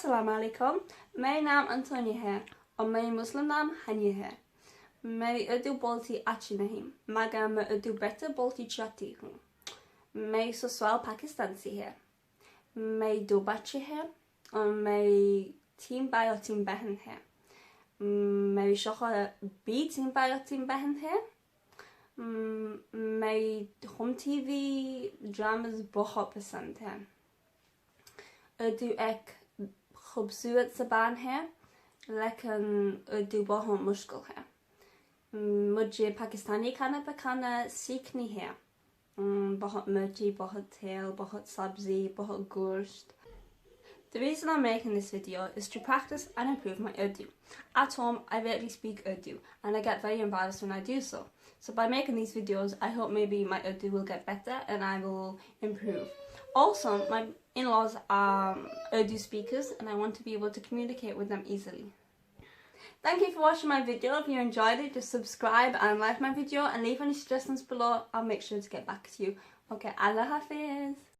अस्सलाम वालेकुम। मेरा नाम अंतोनिया है और मेरी मुस्लिम नाम हनिया है। मेरी उर्दू बोलती अच्छी नहीं मगर मैं उर्दू बेहतर बोलती चाहती हूँ। मेरी ससुराल पाकिस्तान से है। मेरी 2 बच्चे हैं और मेरी 3 भाई और 3 बहन है। मेरी शौहर भी 3 भाई और 3 बहन है। मेरी होम टीवी ड्रामास बहुत पसंद है। उर्दू एक खूबसूरत ज़बान है लेकिन उर्दू बहुत मुश्किल है। मुझे पाकिस्तानी खाना पकाना सीखनी है। बहुत मिर्ची, बहुत तेल, बहुत सब्ज़ी, बहुत गोश्त. The reason I'm making this video is to practice and improve my Urdu. At home, I rarely speak Urdu and I get very embarrassed when I do so. So by making these videos, I hope maybe my Urdu will get better and I will improve. Also, my in-laws are Urdu speakers and I want to be able to communicate with them easily. Thank you for watching my video. If you enjoyed it, just subscribe and like my video and leave any suggestions below. I'll make sure to get back to you. Okay, Allah Hafiz.